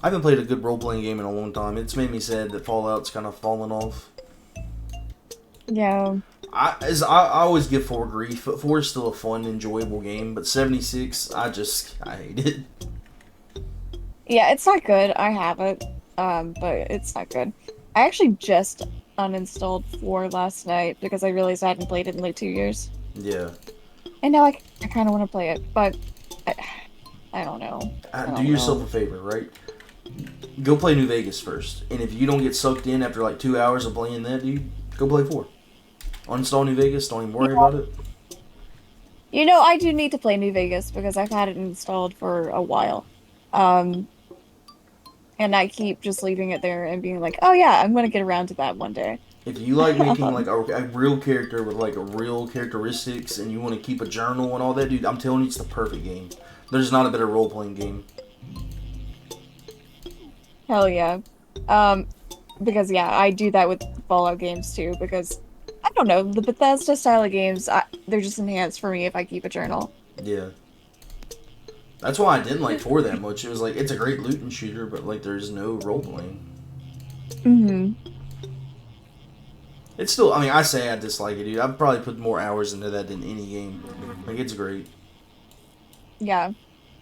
I haven't played a good role-playing game in a long time. It's made me sad that Fallout's kind of fallen off. Yeah. I always give 4 grief, but 4 is still a fun, enjoyable game. But 76, I hate it. Yeah, it's not good. I have it. But it's not good. I actually just uninstalled 4 last night because I realized I hadn't played it in like 2 years. Yeah. And now I kind of want to play it, but I, I don't know. I Do don't yourself a know. favor, right? Go play New Vegas first, and if you don't get sucked in after like 2 hours of playing that, dude, go play 4. Uninstall New Vegas. Don't even worry Yeah. about it. I do need to play New Vegas because I've had it installed for a while. Um, and I keep just leaving it there and being like, oh yeah, I'm gonna get around to that one day. If you like making like Um, a real character with like a real characteristics, and you want to keep a journal and all that, dude, I'm telling you, it's the perfect game. There's not a better role playing game. hell yeah. Um, because yeah, I do that with Fallout games too, because I don't know, the Bethesda style of games, they're just enhanced for me if I keep a journal. Yeah. That's why I didn't like 4 that much. It was like it's a great looting shooter, but like there's no role playing. Hmm. It's still, I mean, I say I dislike it, dude. I've probably put more hours into that than any game. Like it's great. Yeah.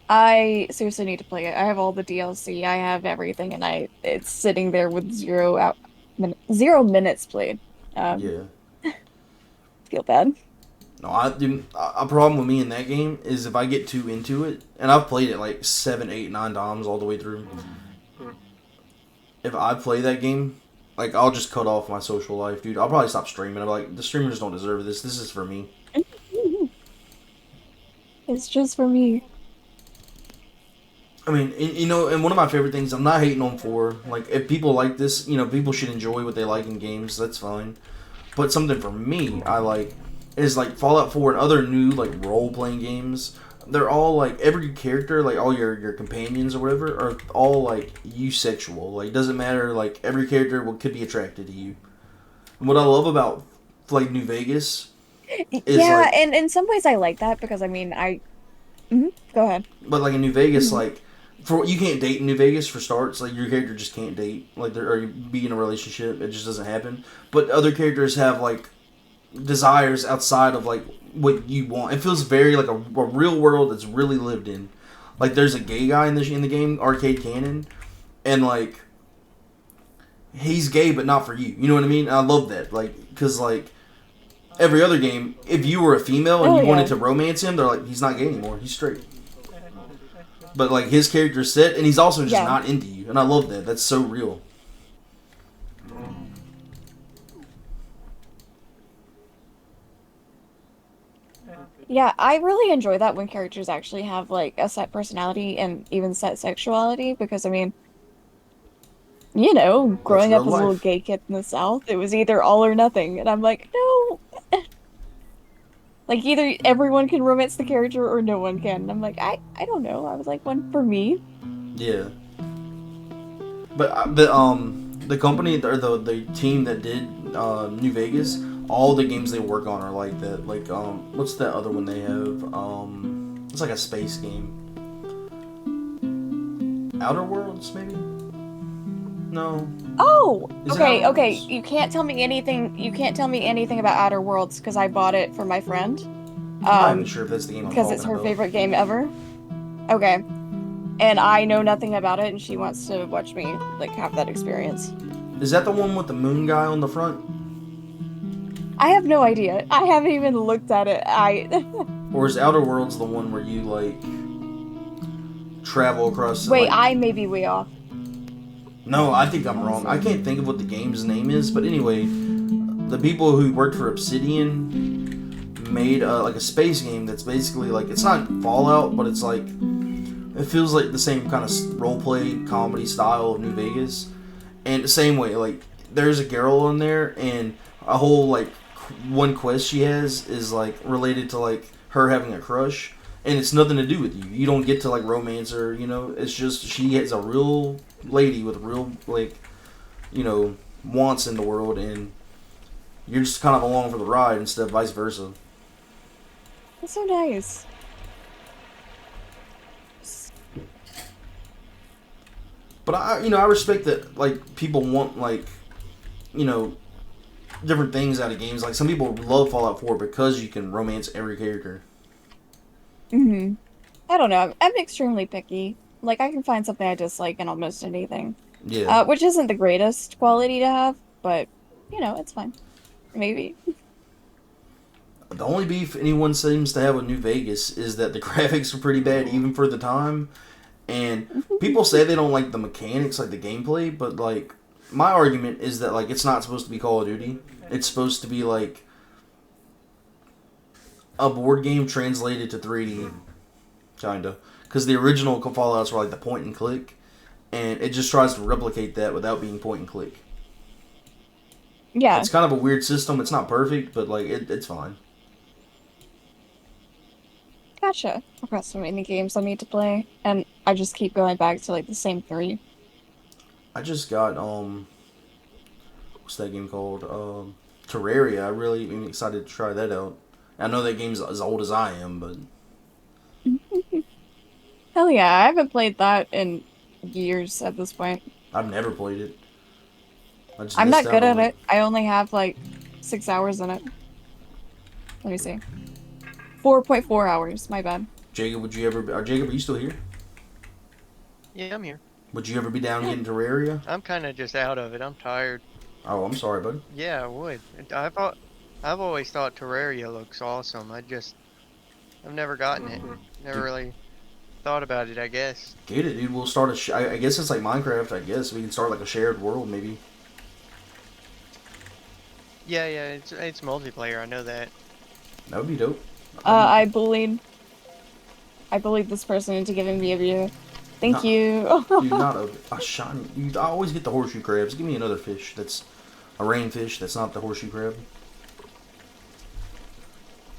I seriously need to play it. I have all the DLC, I have everything, and it's sitting there with 0 minutes played. Um, Yeah. feel bad. No, I dude, a problem with me in that game is if I get too into it, and I've played it like 7, 8, 9 times all the way through. If I play that game, like I'll just cut off my social life, dude. I'll probably stop streaming. I'm like, the streamers don't deserve this. This is for me. It's just for me. I mean, and one of my favorite things, I'm not hating on 4. Like, if people like this, people should enjoy what they like in games. That's fine. But something for me, I like, is like Fallout 4 and other new like role playing games. They're all like every character, like all your companions or whatever, are all like eusexual. Like, it doesn't matter. Like, every character could be attracted to you. And what I love about like New Vegas is Yeah, like, and in some ways I like that because I mean Mhm. Go ahead. but like in New Vegas, Mhm. like for you can't date in New Vegas for starts. Like your character just can't date, like or be in a relationship. It just doesn't happen. But other characters have like desires outside of like what you want. It feels very like a real world that's really lived in. Like there's a gay guy in the game Arcade Cannon, and like he's gay but not for you. You know what I mean? And I love that. Like because like every other game, if you were a female and Oh you wanted yeah. to romance him, they're like he's not gay anymore. He's straight. But like his character's set, and he's also just Yeah. not into you, and I love that. That's so real. Yeah, I really enjoy that when characters actually have like a set personality and even set sexuality because I mean, That's growing real up as a little life. gay kid in the South, it was either all or nothing. And I'm like, no, like either everyone can romance the character or no one can. And I'm like, I don't know. I was like one for me. Yeah, but the company or the team that did New Vegas, all the games they work on are like that. Like what's that other one they have? It's like a space game. Outer Worlds, maybe? No, Oh, is it Outer okay, okay. Worlds? You can't tell me anything. You can't tell me anything about Outer Worlds because I bought it for my friend. I'm not even Um, sure if that's the game I'm because it's talking her about. favorite game ever. Okay. And I know nothing about it, and she wants to watch me like have that experience. Is that the one with the moon guy on the front? I have no idea. I haven't even looked at it. I Or is Outer Worlds the one where you like travel across wait, like? I may be way off, No, I think I'm wrong. I honestly. can't think of what the game's name is, but anyway, the people who worked for Obsidian made like a space game that's basically like it's not Fallout, but it's like it feels like the same kind of role play comedy style of New Vegas, and the same way like there's a girl in there, and a whole like one quest she has is like related to like her having a crush, and it's nothing to do with you. You don't get to like romance her, It's just she is a real lady with real like wants in the world, and you're just kind of along for the ride instead of vice versa. That's so nice. But I respect that. Like people want like, you know, different things out of games. Like some people love Fallout 4 because you can romance every character. Hmm. I don't know. I'm extremely picky. Like I can find something I dislike in almost anything. Yeah. Which isn't the greatest quality to have, but it's fine. Maybe. The only beef anyone seems to have with New Vegas is that the graphics are pretty bad, even for the time. And people say they don't like the mechanics, like the gameplay, but like my argument is that like it's not supposed to be Call of Duty. It's supposed to be like a board game translated to 3D, kinda. Because the original Fallout's were like the point and click, and it just tries to replicate that without being point and click. Yeah, It's kind of a weird system. It's not perfect, but like it's fine. gotcha. I've got so many games I need to play, and I just keep going back to like the same three. I just got what's that game called? Terraria. I really am excited to try that out. I know that game's as old as I am, but Hell yeah, I haven't played that in years at this point. I've never played it. I just I'm missed not out good on at it. it. I only have like 6 hours in it. Let me see. 4.4 hours, my bad. Jacob, would you ever? Jacob, are you still here? Yeah, I'm here. Would you ever be down Yeah. getting Terraria? I'm kind of just out of it. I'm tired. Oh, I'm sorry, buddy. Yeah, I would. I've always thought Terraria looks awesome. I've never gotten it. Never really thought about it, I guess. Get it, dude. We'll start a. I guess it's like Minecraft. I guess we can start like a shared world, maybe. Yeah, it's multiplayer. I know that. That would be dope. I believe this person into giving me a review. Thank Not, you. dude, not a shiny. I always get the horseshoe crabs. Give me another fish that's a rainfish. That's not the horseshoe crab.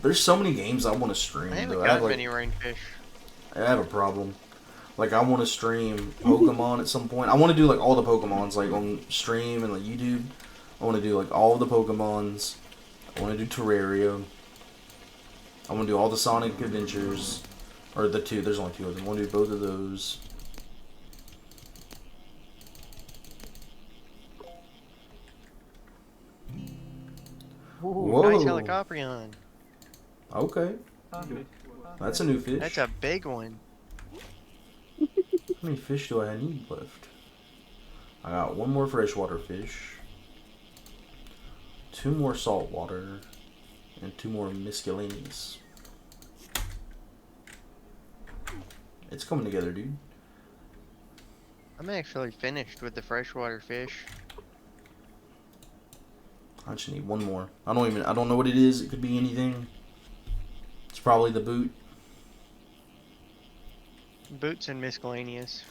There's so many games I want to stream. I haven't Though. got many rainfish. I have a problem. Like I want to stream Pokemon at some point. I want to do like all the Pokemons like on stream and like YouTube. I want to do like all the Pokemons. I want to do Terraria. I want to do all the Sonic Adventures, or the two. There's only two of them. I want to do both of those. Ooh, Whoa. nice Helicoprion. Okay, that's a new fish. That's a big one. How many fish do I need left? I got one more freshwater fish, two more saltwater, and two more miscellaneous. It's coming together, dude. I'm actually finished with the freshwater fish. I just need one more. I don't know what it is. It could be anything. It's probably the boot. Boots and miscellaneous.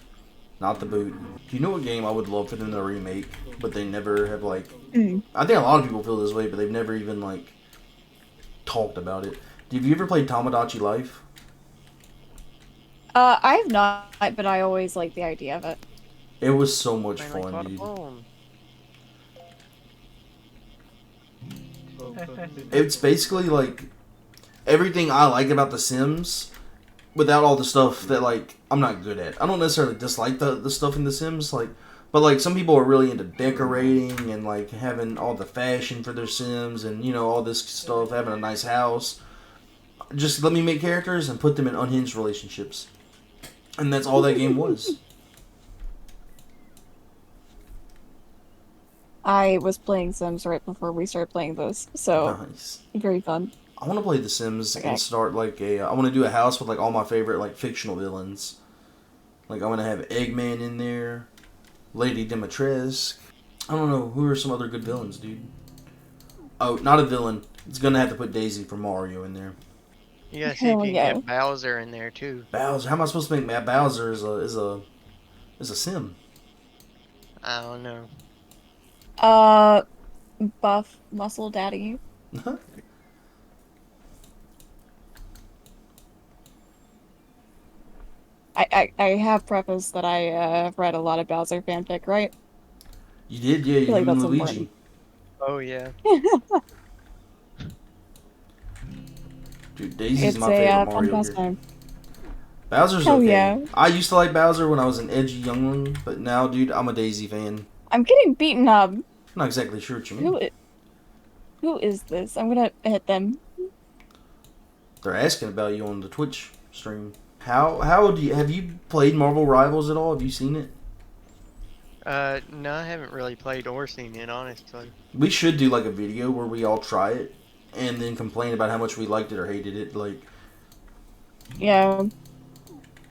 Not the boot. Do you know what game I would love for them to remake, but they never have like... Mm. I think a lot of people feel this way, but they've never even like talked about it. Have you ever played Tamagotchi Life? I have not, but I always like the idea of it. It was so much Finally fun, caught a dude. bone. It's basically like everything I like about The Sims, without all the stuff that like I'm not good at. I don't necessarily dislike the stuff in The Sims, like, but like some people are really into decorating and like having all the fashion for their Sims and all this stuff, having a nice house. Just let me make characters and put them in unhinged relationships, and that's all that game was. I was playing Sims right before we started playing those, so Nice. very fun. I want to play The Sims Okay. and start like I want to do a house with like all my favorite like fictional villains. Like I want to have Eggman in there, Lady Dimitrescu. I don't know who are some other good villains, dude. Oh, not a villain. It's gonna have to put Daisy from Mario in there. You gotta see if Hell you yeah. can get Bowser in there too. Bowser. How am I supposed to make Matt Bowser as a Sim? I don't know. Buff Muscle Daddy. I have prefaced that I have read a lot of Bowser fanfic, right? You did, yeah. You feel like him and that's Luigi. important. Oh yeah. Dude, Daisy's It's my a favorite fun Mario here. pastime. Bowser's Hell okay. yeah. I used to like Bowser when I was an edgy youngling, but now, dude, I'm a Daisy fan. I'm getting beaten up. I'm not exactly sure what you Who mean. i- who is this? I'm gonna hit them. They're asking about you on the Twitch stream. How do you have you played Marvel Rivals at all? Have you seen it? No, I haven't really played or seen it, honestly. We should do like a video where we all try it and then complain about how much we liked it or hated it. Like, Yeah.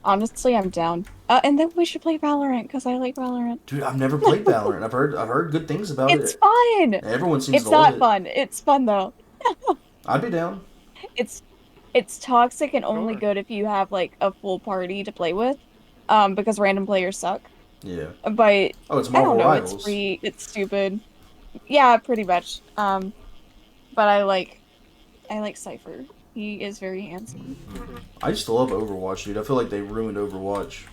Honestly, I'm down. And then we should play Valorant because I like Valorant. dude, I've never played Valorant. I've heard good things about It's it. fun. Everyone seems to It's love not it. fun. It's fun though. I'd be down. It's it's toxic and only Sure. good if you have like a full party to play with. Because random players suck. Yeah. But Oh, it's I don't Marvel know, it's Rivals. free, it's stupid. Yeah, pretty much. But I like Cypher. He is very handsome. I used to love Overwatch, dude. I feel like they ruined Overwatch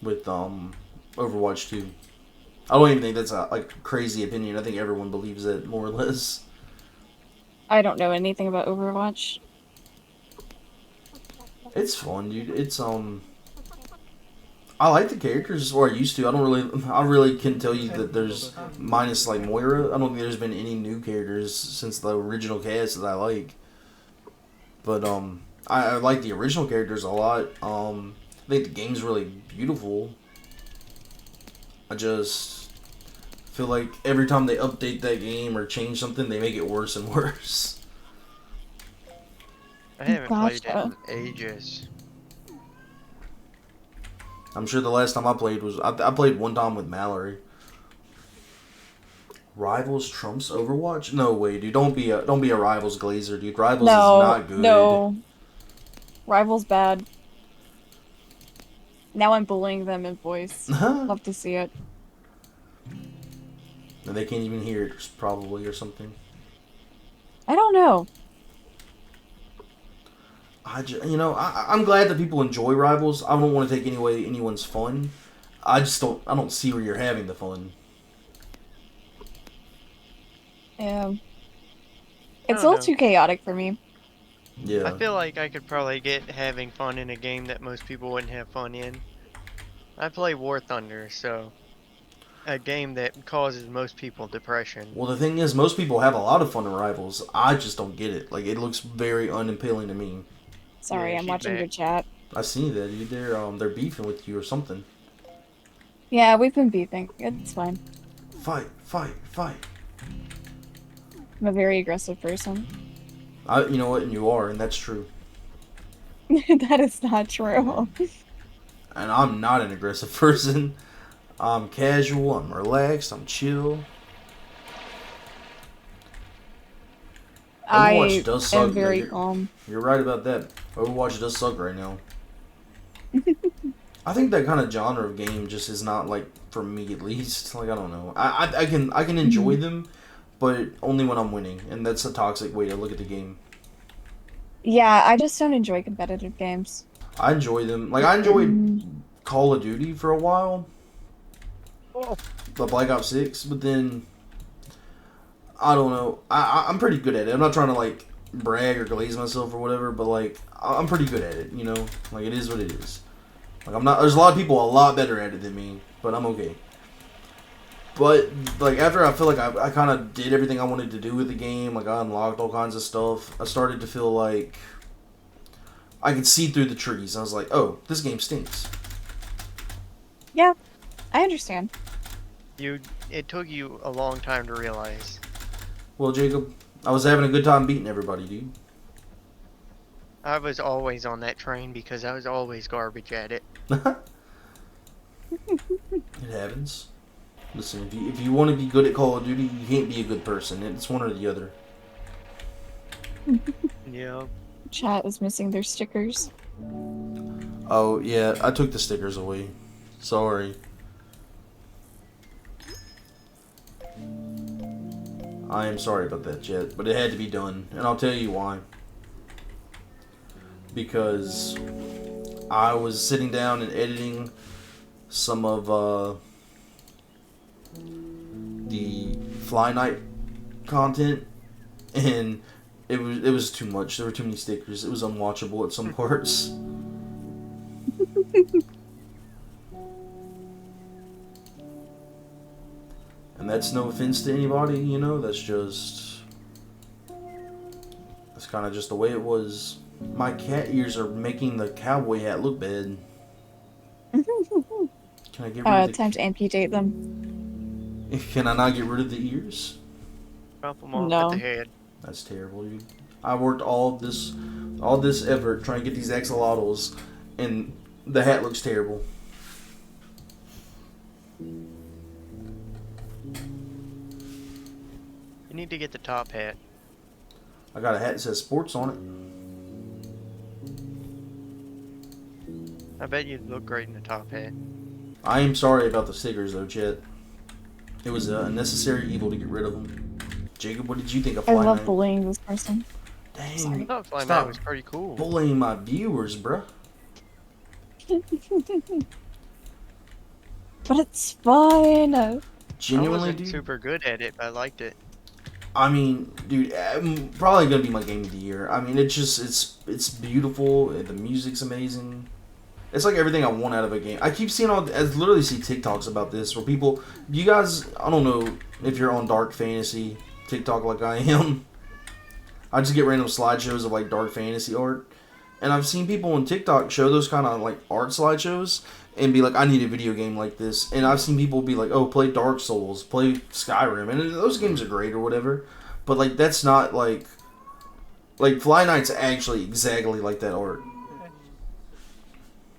with Overwatch 2. I don't even think that's a like crazy opinion. I think everyone believes it more or less. I don't know anything about Overwatch. It's fun, dude. I like the characters, or I used to. I really can tell you that there's minus like Moira. I don't think there's been any new characters since the original cast that I like. But I like the original characters a lot. I think the game's really beautiful. I just feel like every time they update that game or change something, they make it worse and worse. I haven't played it Gotcha. in ages. I'm sure the last time I played was I played one time with Mallory. Rivals trumps Overwatch? No way, dude. Don't be a Rivals glazer, dude. Rivals is No, not good. no. Rival's bad. Now I'm bullying them in voice. And Love to see it. they can't even hear it, probably, or something. I don't know. I'm glad that people enjoy Rivals. I don't want to take away anyone's fun. I don't see where you're having the fun. Yeah. I It's a don't little know. too chaotic for me. Yeah. I feel like I could probably get having fun in a game that most people wouldn't have fun in. I play War Thunder, so a game that causes most people depression. Well, the thing is, most people have a lot of fun in Rivals. I just don't get it. Like, it looks very unappealing to me. Sorry, Yeah, I'm she's watching back. your chat. I see that, dude. They're beefing with you or something. Yeah, we've been beefing. It's fine. Fight, fight, fight. I'm a very aggressive person. You know what, and you are, and that's true. That is not true. And I'm not an aggressive person. I'm casual. I'm relaxed. I'm chill. Overwatch I does suck. am very You're, calm. you're right about that. Overwatch does suck right now. I think that kind of genre of game just is not like for me at least. Like I don't know. I can enjoy them, but only when I'm winning, and that's a toxic way to look at the game. Yeah, I just don't enjoy competitive games. I enjoy them. Like I enjoyed Call of Duty for a while, the Black Ops 6, but then I don't know. I'm pretty good at it. I'm not trying to like brag or glaze myself or whatever, but like I'm pretty good at it. You know, like it is what it is. Like I'm not. There's a lot of people a lot better at it than me, but I'm okay. But like after I feel like I kind of did everything I wanted to do with the game, like I unlocked all kinds of stuff. I started to feel like I could see through the trees. I was like, oh, this game stinks. Yeah, I understand. It took you a long time to realize. Well, Jacob, I was having a good time beating everybody, dude. I was always on that train because I was always garbage at it. It happens. Listen, if you want to be good at Call of Duty, you can't be a good person. It's one or the other. Yeah. Chat is missing their stickers. Oh, yeah, I took the stickers away. Sorry. I am sorry about that, Jet, but it had to be done, and I'll tell you why. Because I was sitting down and editing some of the Fly Night content, and It was too much. There were too many stickers. It was unwatchable at some parts. And that's no offense to anybody, you know. That's kind of just the way it was. My cat ears are making the cowboy hat look bad. Can I get rid of the? Time to amputate them. Can I not get rid of the ears? Chop them off No. at the head. That's terrible, dude. I worked all this effort trying to get these axolotls, and the hat looks terrible. You need to get the top hat. I got a hat that says sports on it. I bet you'd look great in the top hat. I am sorry about the stickers, though, Chet. It was a necessary evil to get rid of them. Jacob, what did you think of I Fly love Night? bullying this person. Dang, Sorry. I thought Fly Night stop was pretty cool. bullying my viewers, bruh. But it's fine. I Genuinely, wasn't dude. super good at it, but I liked it. I mean, dude, probably gonna be my game of the year. I mean, it's beautiful. The music's amazing. It's like everything I want out of a game. I keep seeing I literally see TikToks about this where people, you guys, I don't know if you're on dark fantasy TikTok like I am. I just get random slideshows of like dark fantasy art, and I've seen people on TikTok show those kind of like art slideshows and be like, I need a video game like this. And I've seen people be like, oh, play Dark Souls, play Skyrim, and those games are great or whatever. But like that's not like Fly Night's actually exactly like that art.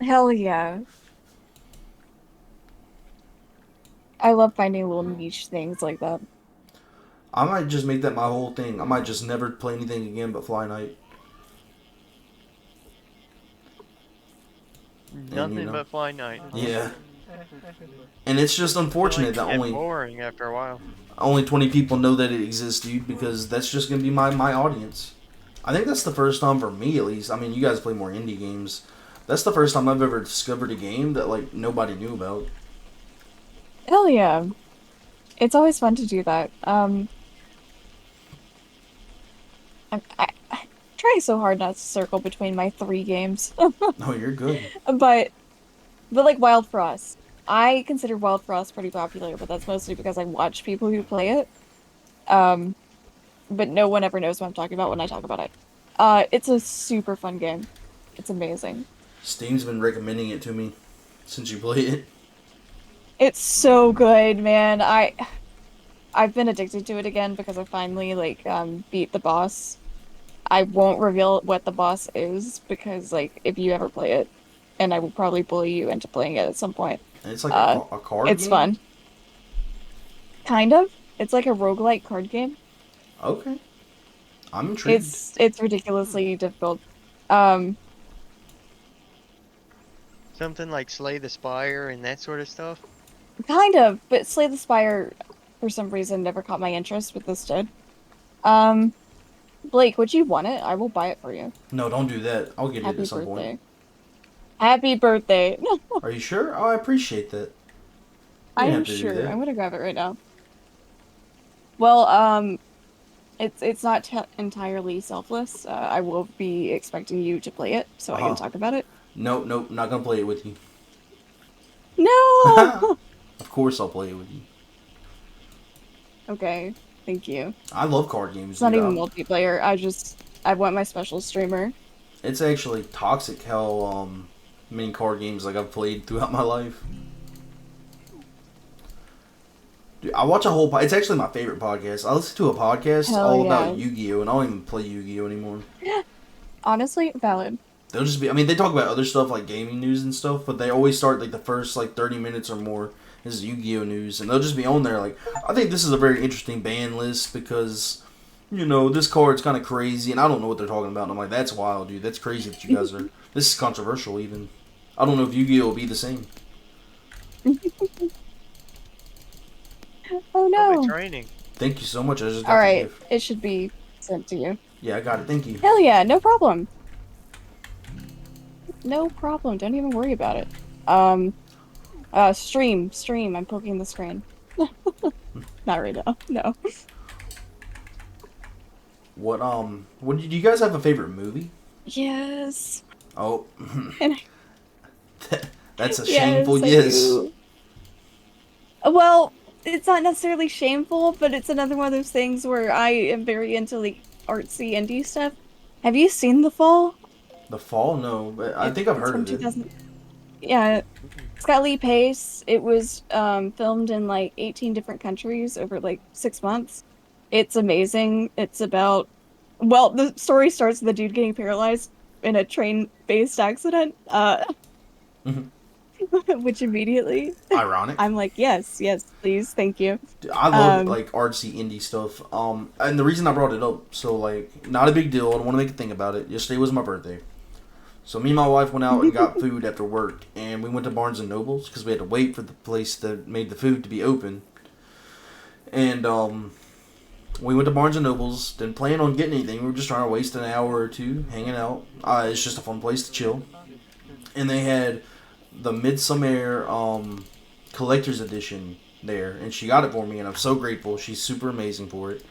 Hell yeah. I love finding little niche things like that. I might just make that my whole thing. I might just never play anything again but Fly Night. Nothing you know. but Fly Night. Yeah. And it's just unfortunate that Get only boring after a while. 20 people know that it exists, dude, because that's just going to be my audience. I think that's the first time for me, at least. I mean, you guys play more indie games. That's the first time I've ever discovered a game that, like, nobody knew about. Hell yeah. It's always fun to do that. I try so hard not to circle between my 3 games. Oh, you're good. But like Wild Frost. I consider Wild Frost pretty popular, but that's mostly because I watch people who play it. But no one ever knows what I'm talking about when I talk about it. It's a super fun game. It's amazing. Steam's been recommending it to me since you played it. It's so good, man. I've been addicted to it again because I finally beat the boss. I won't reveal what the boss is because if you ever play it, and I will probably bully you into playing it at some point. And it's like a card It's game? fun. Kind of. It's like a roguelike card game. Okay. I'm intrigued. It's ridiculously difficult. Something like Slay the Spire and that sort of stuff. Kind of, but Slay the Spire, for some reason, never caught my interest, but this did. Blake, would you want it? I will buy it for you. No, don't do that. I'll get it Happy at some birthday. point. Happy birthday. Are you sure? Oh, I appreciate that. You I'm have to do sure. that. I'm gonna grab it right now. Well, it's not entirely selfless. I will be expecting you to play it, so I Uh-huh. can talk about it. Nope, not gonna play it with you. No! Of course I'll play it with you. Okay, thank you. I love card games. It's not dude. even multiplayer. I want my special streamer. It's actually toxic how many card games I've played throughout my life. Dude, I watch a whole. It's actually my favorite podcast. I listen to a podcast Hell all yeah. about Yu-Gi-Oh, and I don't even play Yu-Gi-Oh anymore. Honestly, valid. They'll just be. I mean, they talk about other stuff like gaming news and stuff, but they always start the first 30 minutes or more is Yu-Gi-Oh news, and they'll just be on there I think this is a very interesting ban list because. This card's kind of crazy, and I don't know what they're talking about. And I'm like, that's wild, dude. That's crazy that you guys are. This is controversial, even. I don't know if Yu-Gi-Oh will be the same. Oh Probably no. training. Thank you so much. I just got the Alright, gift. it should be sent to you. Yeah, I got it. Thank you. Hell yeah, no problem. No problem. Don't even worry about it. Stream. I'm poking the screen. Not right now. No. What do you guys have a favorite movie? Yes. Oh, And that's a yes, shameful I yes. do. Well, it's not necessarily shameful, but it's another one of those things where I am very into like artsy indie stuff. Have you seen The Fall? The Fall? No, but I think I've It's heard from of it. 2000. Yeah, Mm-mm. it's got Lee Pace. It was filmed in like 18 different countries over like 6 months. It's amazing. It's about, well, the story starts with the dude getting paralyzed in a train-based accident, which immediately Ironic. I'm like, yes, yes, please, thank you. Dude, I love Um, like artsy indie stuff. And the reason I brought it up, so like, not a big deal. I don't want to make a thing about it. Yesterday was my birthday, so me and my wife went out and got food after work, and we went to Barnes and Nobles because we had to wait for the place that made the food to be open. And we went to Barnes and Nobles. Didn't plan on getting anything. We were just trying to waste an hour or two hanging out. It's just a fun place to chill. And they had the Midsummer collector's edition there, and she got it for me, and I'm so grateful. She's super amazing for it.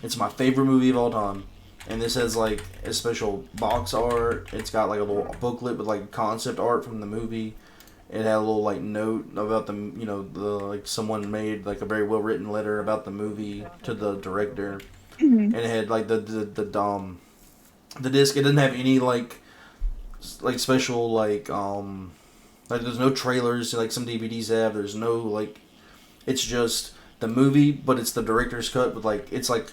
It's my favorite movie of all time, and this has like a special box art. It's got like a little booklet with like concept art from the movie. It had a little like note about the the like someone made like a very well written letter about the movie to the director, mhm. and it had like the disc. It didn't have any like special like there's no trailers like some DVDs have. There's no like it's just the movie, but it's the director's cut with like it's like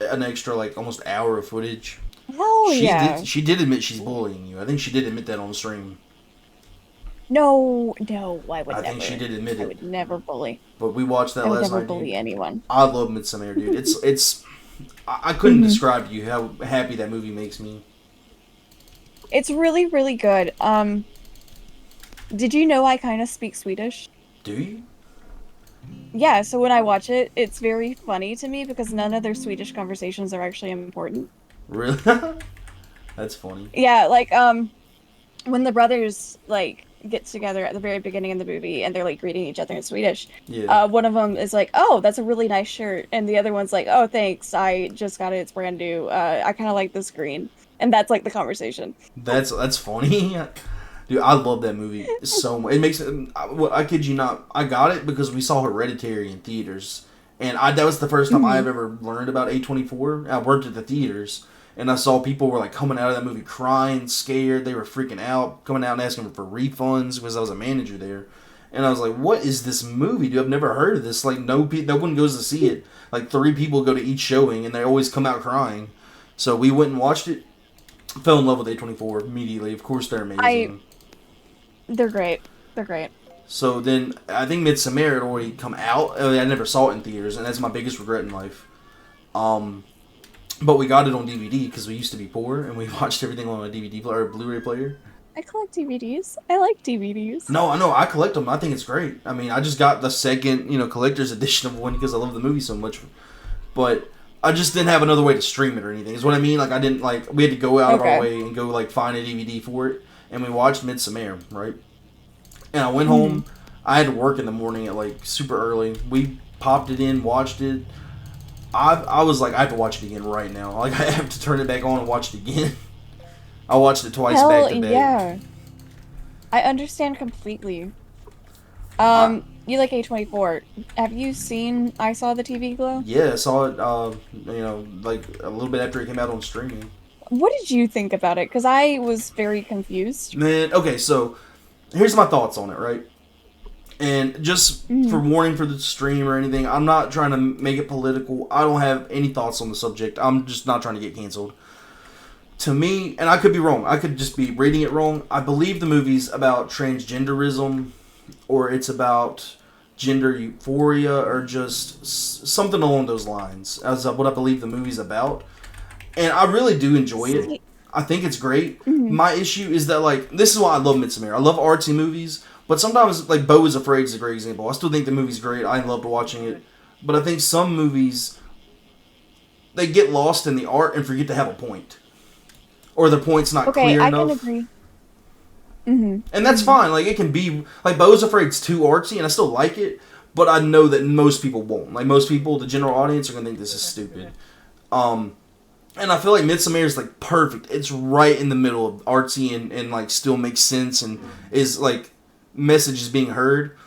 an extra like almost hour of footage. Hell yeah. She did admit she's bullying you. I think she did admit that on stream. No, no, I would I think she never. did admit I it. would never bully. But we watched that I would last never night, dude. bully anyone. I love Midsummer, dude. It's I couldn't Hmm. describe to you how happy that movie makes me. It's really, really good. Did you know I kind of speak Swedish? Do you? Yeah, so when I watch it, it's very funny to me because none of their Swedish conversations are actually important. Really? That's funny. Yeah, like when the brothers like get together at the very beginning of the movie and they're like greeting each other in Swedish, Yeah. one of them is like, "Oh, that's a really nice shirt," and the other one's like, "Oh, thanks. I just got it. It's brand new. I kind of like this green." And that's like the conversation. That's funny. Dude, I love that movie so much. It makes I kid you not. I got it because we saw Hereditary in theaters, and that was the first time Mhm. I've ever learned about A24. I worked at the theaters, and I saw people were like coming out of that movie crying, scared. They were freaking out, coming out and asking for refunds because I was a manager there, and I was like, "What is this movie? Dude, I've never heard of this. Like, no one goes to see it. Like, 3 people go to each showing, and they always come out crying." So we went and watched it. Fell in love with A24 immediately. Of course, they're amazing. They're great. They're great. So then, I think Midsummer had already come out. I never saw it in theaters, and that's my biggest regret in life. But we got it on DVD because we used to be poor, and we watched everything on a DVD player, or Blu-ray player. I collect DVDs. I like DVDs. No, I know, I collect them. I think it's great. I mean, I just got the second, collector's edition of one because I love the movie so much. But I just didn't have another way to stream it or anything. Is what I mean. Like, I didn't, like, we had to go out of our Okay. way and go, like, find a DVD for it. And we watched Midsummer, right? And I went Mhm. home. I had to work in the morning at, like, super early. We popped it in, watched it. I was like, I have to watch it again right now. Like, I have to turn it back on and watch it again. I watched it twice Hell back to back. yeah. I understand completely. I, You like A24. Have you seen I Saw the TV Glow? yeah, I saw it, like, a little bit after it came out on streaming. What did you think about it? Because I was very confused. Man, okay, so here's my thoughts on it, right? And just for Mhm. warning for the stream or anything, I'm not trying to make it political. I don't have any thoughts on the subject. I'm just not trying to get canceled. To me, and I could be wrong, I could just be reading it wrong. I believe the movie's about transgenderism, or it's about gender euphoria, or just something along those lines, as what I believe the movie's about. And I really do enjoy it. See, I think it's great. mhm. My issue is that, like, this is why I love Midsommar. I love artsy movies, but sometimes, like, Beau is Afraid is a great example. I still think the movie's great. I loved watching it. But I think some movies, they get lost in the art and forget to have a point. Or the point's not Okay, clear I enough. can agree. Hmm. And that's fine. Like, it can be, like, Beau is Afraid's too artsy, and I still like it, but I know that most people won't. Like, most people, the general audience, are going to think this is stupid. And I feel like Midsommar is like perfect. It's right in the middle of artsy and like still makes sense and is like message is being heard.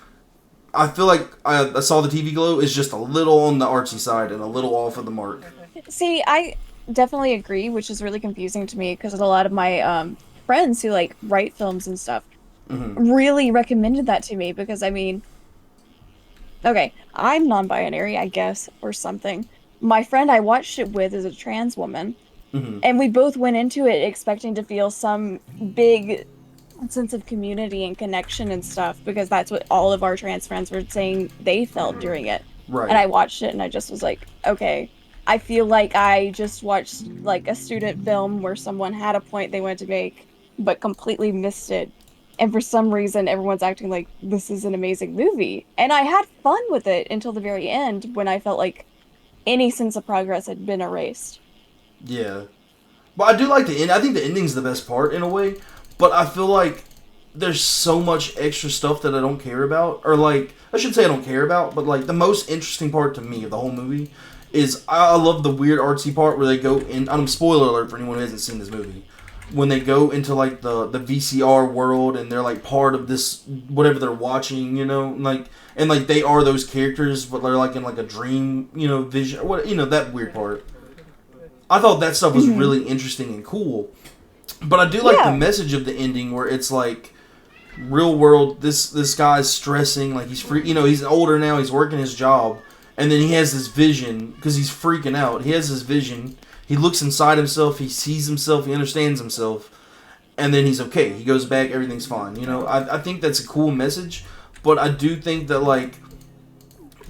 I feel like I saw the TV Glow is just a little on the artsy side and a little off of the mark. See, I definitely agree, which is really confusing to me because a lot of my friends who like write films and stuff Hmm. really recommended that to me because I mean, okay, I'm non-binary, I guess, or something. My friend I watched it with is a trans woman, Hmm. and we both went into it expecting to feel some big sense of community and connection and stuff because that's what all of our trans friends were saying they felt during it. And Right. I watched it and I just was like, okay, I feel like I just watched like a student film where someone had a point they wanted to make but completely missed it. And for some reason everyone's acting like this is an amazing movie. And I had fun with it until the very end when I felt like any sense of progress had been erased. Yeah. But I do like the end. I think the ending's the best part in a way. But I feel like there's so much extra stuff that I don't care about. Or like, I should say I don't care about, but like the most interesting part to me of the whole movie is I love the weird artsy part where they go in. Spoiler alert for anyone who hasn't seen this movie. When they go into like the VCR world and they're like part of this whatever they're watching, like and like they are those characters, but they're like in like a dream, vision, what that weird part. I thought that stuff was Hmm. really interesting and cool. But I do like the Yeah. message of the ending where it's like real world. This guy's stressing, like he's free. He's older now. He's working his job, and then he has this vision because he's freaking out. He has this vision. He looks inside himself. He sees himself. He understands himself, and then he's okay. He goes back. Everything's fine. I think that's a cool message. But I do think that like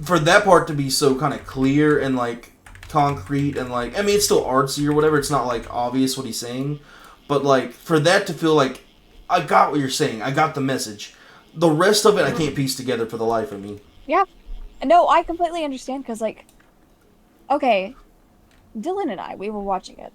for that part to be so kind of clear and like concrete and like I mean it's still artsy or whatever. It's not like obvious what he's saying, but like for that to feel like I got what you're saying. I got the message. The rest of it I can't piece together for the life of me. Yeah. No, I completely understand because like okay, Dylan and I, we were watching it.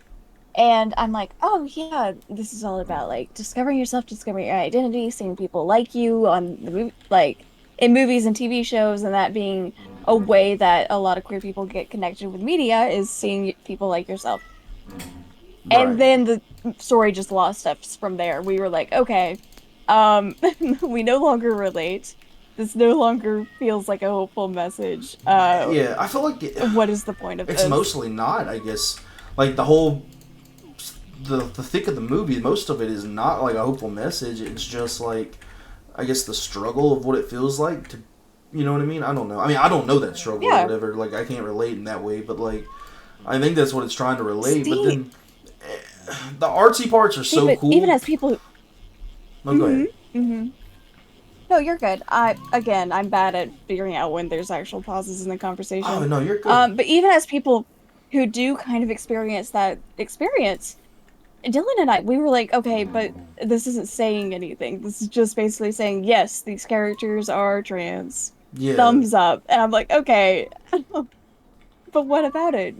And I'm like, oh yeah, this is all about like discovering yourself, discovering your identity, seeing people like you on the movie, like in movies and TV shows, and that being a way that a lot of queer people get connected with media is seeing people like yourself. And Right. then the story just lost us from there. We were like, okay, we no longer relate. This no longer feels like a hopeful message. Yeah, I feel like What is the point of it's this? mostly not. I guess like the whole the thick of the movie. Most of it is not like a hopeful message. It's just like I guess the struggle of what it feels like to. You know what I mean? I don't know. I mean, I don't know that struggle or Yeah. whatever. Like, I can't relate in that way. But like, I think that's what it's trying to relate. But See, then the artsy parts are see, so but even cool. as people No, go hmm ahead. hmm No, you're good. I'm bad at figuring out when there's actual pauses in the Oh conversation. no, you're good. But even as people who do kind of experience that experience, Dylan and I, we were like, okay, but this isn't saying anything. This is just basically saying, yes, these characters are trans. Yeah. Thumbs up. And I'm like, okay, but what about it?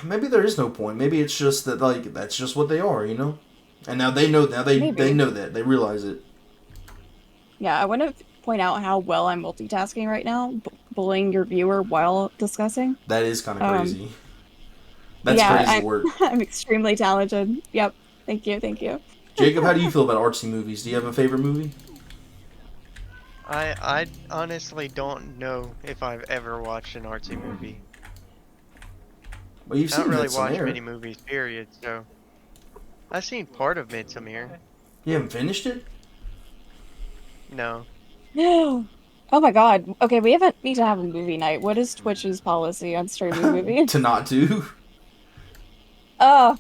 Maybe there is no point. Maybe it's just that like that's just what they are. And now they know. Now they Maybe. know that they realize it. Yeah, I want to point out how well I'm multitasking right now, bullying your viewer while discussing. That is kind of Um, crazy. That's Yeah, crazy I'm work. I'm extremely talented. Yep. Thank you, thank you. Jacob, how do you feel about artsy movies? Do you have a favorite movie? I honestly don't know if I've ever watched an artsy movie. Well, you've I don't seen really watch Midsommar. many movies, period, so I've seen part of Midsommar. You haven't finished it? No. No. Oh my God. Okay, we haven't need to have a movie night. What is Twitch's policy on streaming movies? To not do. Oh,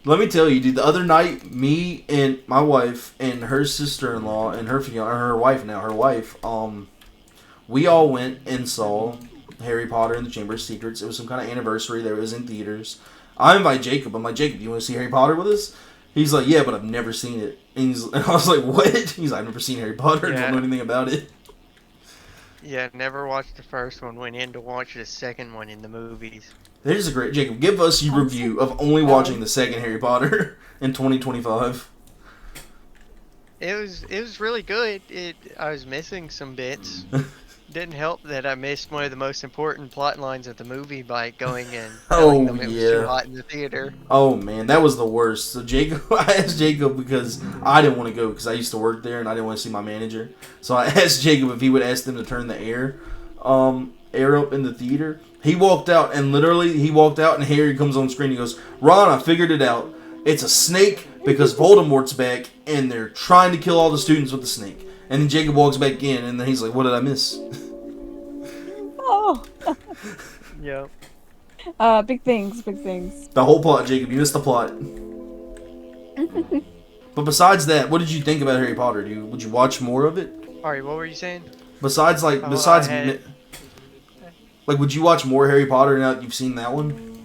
Let me tell you, dude. The other night, me and my wife and her sister-in-law and her wife now, her wife, we all went and saw Harry Potter and the Chamber of Secrets. It was some kind of anniversary that was in theaters. I invite Jacob. I'm like, Jacob, you want to see Harry Potter with us? He's like, yeah, but I've never seen it. And I was like, what? He's like, I've never seen Harry Potter. Don't know Yeah. anything about it. Yeah, never watched the first one, went in to watch the second one in the movies. There's a great Jacob. Give us your review of only watching the second Harry Potter in 2025. It was really good. I was missing some bits, Didn't help that I missed one of the most important plot lines of the movie by going and telling Oh them it was too yeah. hot in the theater. Oh man, that was the worst. So Jacob, I asked Jacob because I didn't want to go because I used to work there and I didn't want to see my manager. So I asked Jacob if he would ask them to turn the air up in the theater. He walked out and literally he walked out and Harry comes on screen. He goes, "Ron, I figured it out. It's a snake because Voldemort's back and they're trying to kill all the students with the snake." And then Jacob walks back in and then he's like, "What did I miss?" Oh. Yep. Big things, big things. The whole plot, Jacob. You missed the plot. But besides that, what did you think about Harry Potter? Would you watch more of it? Alright, what were you saying? Besides, like, would you watch more Harry Potter now that you've seen that one?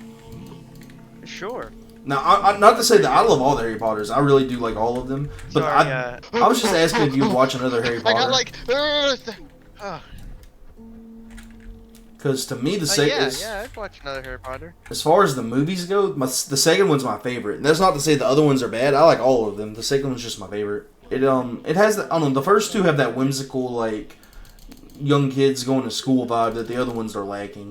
Sure. Now, I not to say that I love all the Harry Potters. I really do like all of them. But Sorry, I was just asking if you would watch another Harry Potter. I got like. Because to me, Yeah, I'd watch another Harry Potter. as far as the movies go, the second one's my favorite. And that's not to say the other ones are bad. I like all of them. The second one's just my favorite. It has I don't know. The first two have that whimsical like young kids going to school vibe that the other ones are lacking.